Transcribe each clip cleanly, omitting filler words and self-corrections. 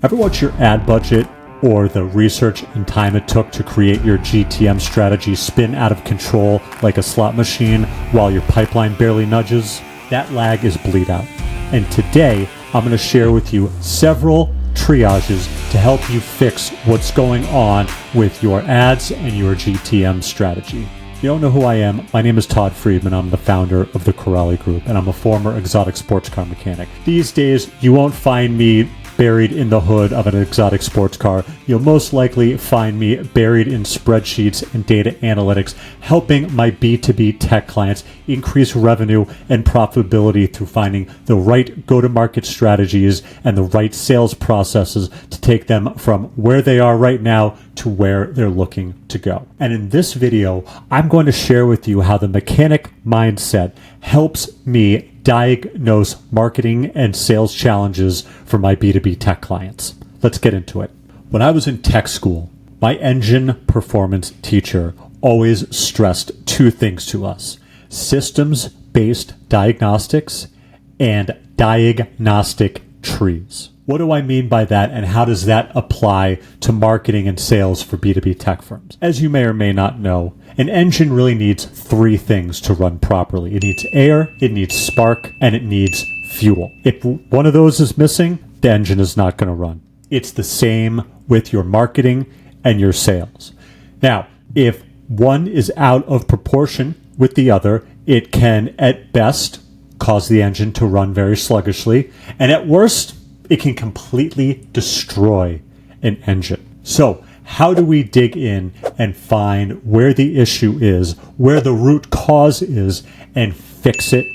Ever watch your ad budget or the research and time it took to create your GTM strategy spin out of control like a slot machine while your pipeline barely nudges? That lag is bleed out. And today, I'm going to share with you several triages to help you fix what's going on with your ads and your GTM strategy. If you don't know who I am, my name is Todd Friedman. I'm the founder of the Corrali Group, and I'm a former exotic sports car mechanic. These days, you won't find me buried in the hood of an exotic sports car. You'll most likely find me buried in spreadsheets and data analytics, helping my B2B tech clients increase revenue and profitability through finding the right go-to-market strategies and the right sales processes to take them from where they are right now to where they're looking to go. And in this video, I'm going to share with you how the mechanic mindset helps me diagnose marketing and sales challenges for my B2B tech clients. Let's get into it. When I was in tech school, my engine performance teacher always stressed two things to us: systems-based diagnostics and diagnostic trees. What do I mean by that, and how does that apply to marketing and sales for B2B tech firms? As you may or may not know, an engine really needs three things to run properly. It needs air, it needs spark, and it needs fuel. If one of those is missing, the engine is not going to run. It's the same with your marketing and your sales. Now, if one is out of proportion with the other, it can at best cause the engine to run very sluggishly, and at worst, it can completely destroy an engine. So, how do we dig in and find where the issue is, where the root cause is, and fix it,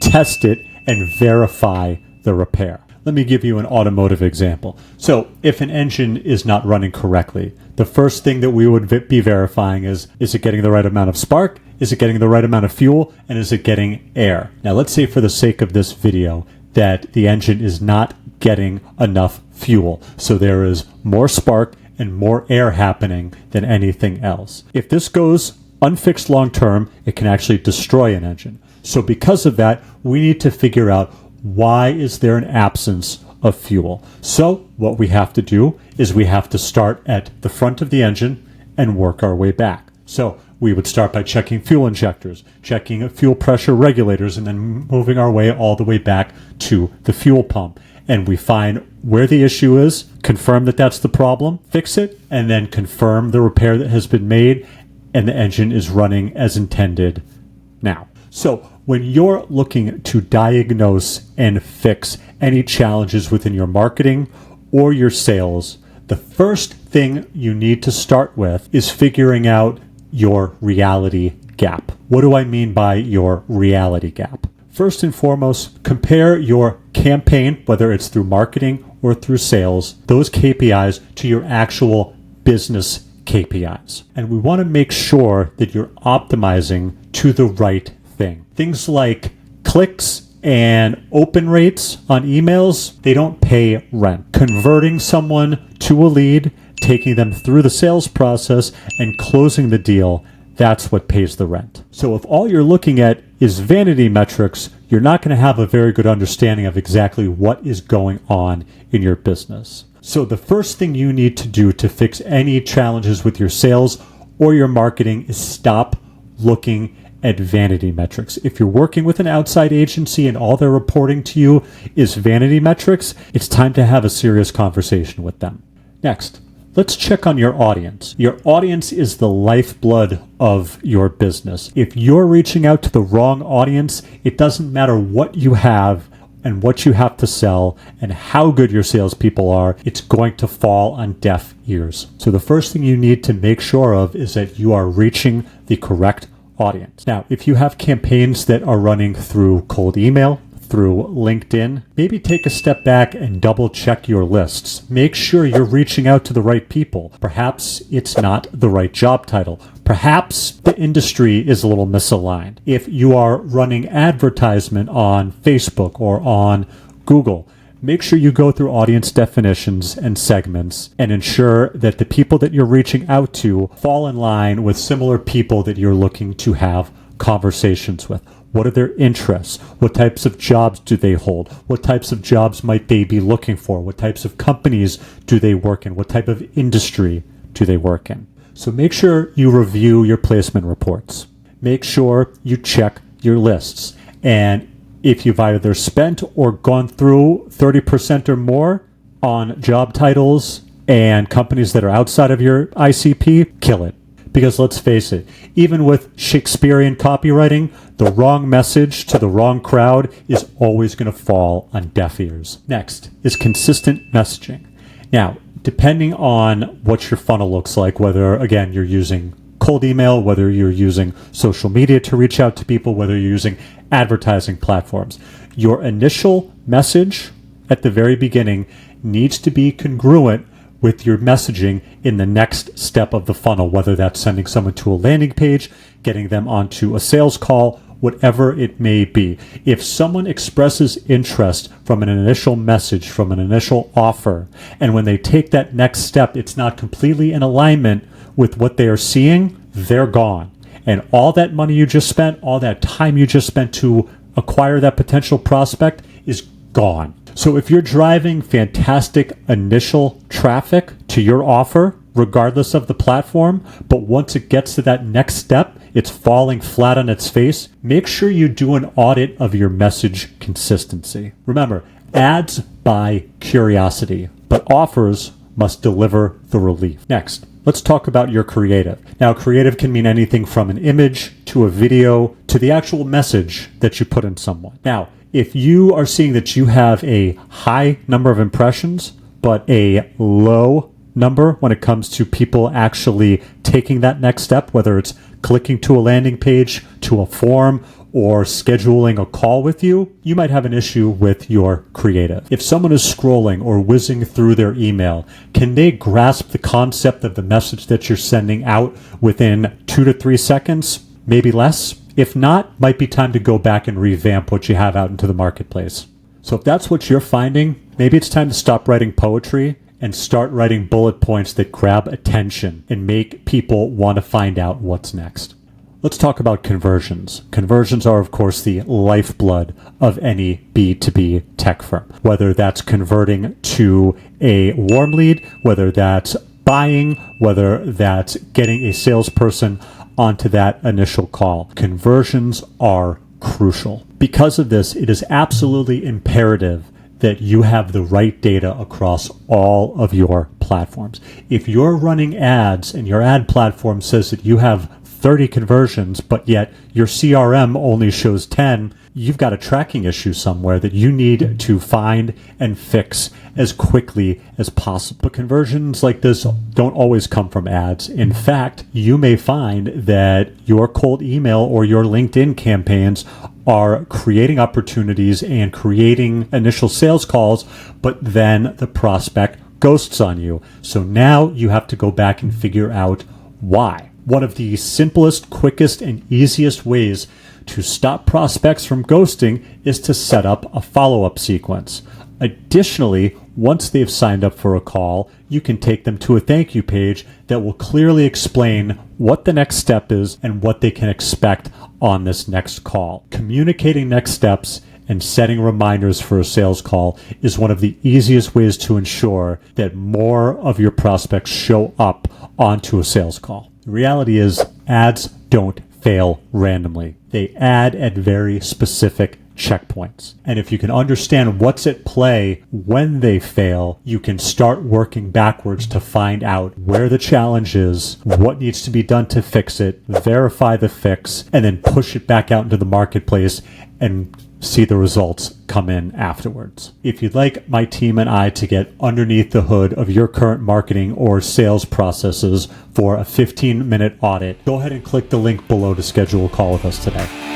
test it, and verify the repair? Let me give you an automotive example. So, if an engine is not running correctly, the first thing that we would be verifying is it getting the right amount of spark? Is it getting the right amount of fuel? And is it getting air? Now, let's say for the sake of this video that the engine is not getting enough fuel. So there is more spark and more air happening than anything else. If this goes unfixed long term, it can actually destroy an engine. So because of that, we need to figure out why is there an absence of fuel. So what we have to do is we have to start at the front of the engine and work our way back. So we would start by checking fuel injectors, checking fuel pressure regulators, and then moving our way all the way back to the fuel pump. And we find where the issue is, confirm that that's the problem, fix it, and then confirm the repair that has been made, and the engine is running as intended now. So when you're looking to diagnose and fix any challenges within your marketing or your sales, the first thing you need to start with is figuring out your reality gap. What do I mean by your reality gap? First and foremost, compare your campaign, whether it's through marketing or through sales, those KPIs to your actual business KPIs. And we want to make sure that you're optimizing to the right thing. Things like clicks and open rates on emails, they don't pay rent. Converting someone to a lead, taking them through the sales process, and closing the deal, that's what pays the rent. So if all you're looking at is vanity metrics, you're not going to have a very good understanding of exactly what is going on in your business. So the first thing you need to do to fix any challenges with your sales or your marketing is stop looking at vanity metrics. If you're working with an outside agency and all they're reporting to you is vanity metrics, it's time to have a serious conversation with them. Next, let's check on your audience. Your audience is the lifeblood of your business. If you're reaching out to the wrong audience, it doesn't matter what you have and what you have to sell and how good your salespeople are, it's going to fall on deaf ears. So the first thing you need to make sure of is that you are reaching the correct audience. Now, if you have campaigns that are running through cold email, through LinkedIn, maybe take a step back and double check your lists. Make sure you're reaching out to the right people. Perhaps it's not the right job title. Perhaps the industry is a little misaligned. If you are running advertisement on Facebook or on Google, make sure you go through audience definitions and segments and ensure that the people that you're reaching out to fall in line with similar people that you're looking to have conversations with. What are their interests? What types of jobs do they hold? What types of jobs might they be looking for? What types of companies do they work in? What type of industry do they work in? So make sure you review your placement reports. Make sure you check your lists. And if you've either spent or gone through 30% or more on job titles and companies that are outside of your ICP, kill it. Because let's face it, even with Shakespearean copywriting, the wrong message to the wrong crowd is always going to fall on deaf ears. Next is consistent messaging. Now, depending on what your funnel looks like, whether, again, you're using cold email, whether you're using social media to reach out to people, whether you're using advertising platforms, your initial message at the very beginning needs to be congruent with your messaging in the next step of the funnel, whether that's sending someone to a landing page, getting them onto a sales call, whatever it may be. If someone expresses interest from an initial message, from an initial offer, and when they take that next step, it's not completely in alignment with what they are seeing, they're gone. And all that money you just spent, all that time you just spent to acquire that potential prospect is gone. So if you're driving fantastic initial traffic to your offer, regardless of the platform, but once it gets to that next step, it's falling flat on its face, make sure you do an audit of your message consistency. Remember, ads buy curiosity, but offers must deliver the relief. Next, let's talk about your creative. Now, creative can mean anything from an image to a video to the actual message that you put in someone. Now, if you are seeing that you have a high number of impressions, but a low number when it comes to people actually taking that next step, whether it's clicking to a landing page, to a form, or scheduling a call with you, you might have an issue with your creative. If someone is scrolling or whizzing through their email, can they grasp the concept of the message that you're sending out within 2 to 3 seconds, maybe less? If not, might be time to go back and revamp what you have out into the marketplace. So if that's what you're finding, maybe it's time to stop writing poetry and start writing bullet points that grab attention and make people want to find out what's next. Let's talk about conversions. Conversions are, of course, the lifeblood of any B2B tech firm, whether that's converting to a warm lead, whether that's buying, whether that's getting a salesperson onto that initial call. Conversions are crucial. Because of this, it is absolutely imperative that you have the right data across all of your platforms. If you're running ads and your ad platform says that you have 30 conversions, but yet your CRM only shows 10, you've got a tracking issue somewhere that you need to find and fix as quickly as possible. But conversions like this don't always come from ads. In fact, you may find that your cold email or your LinkedIn campaigns are creating opportunities and creating initial sales calls, but then the prospect ghosts on you. So now you have to go back and figure out why. One of the simplest, quickest, and easiest ways to stop prospects from ghosting is to set up a follow-up sequence. Additionally, once they've signed up for a call, you can take them to a thank you page that will clearly explain what the next step is and what they can expect on this next call. Communicating next steps and setting reminders for a sales call is one of the easiest ways to ensure that more of your prospects show up onto a sales call. The reality is ads don't fail randomly. They add at very specific checkpoints. And if you can understand what's at play when they fail, you can start working backwards to find out where the challenge is, what needs to be done to fix it, verify the fix, and then push it back out into the marketplace and see the results come in afterwards. If you'd like my team and I to get underneath the hood of your current marketing or sales processes for a 15-minute audit, go ahead and click the link below to schedule a call with us today.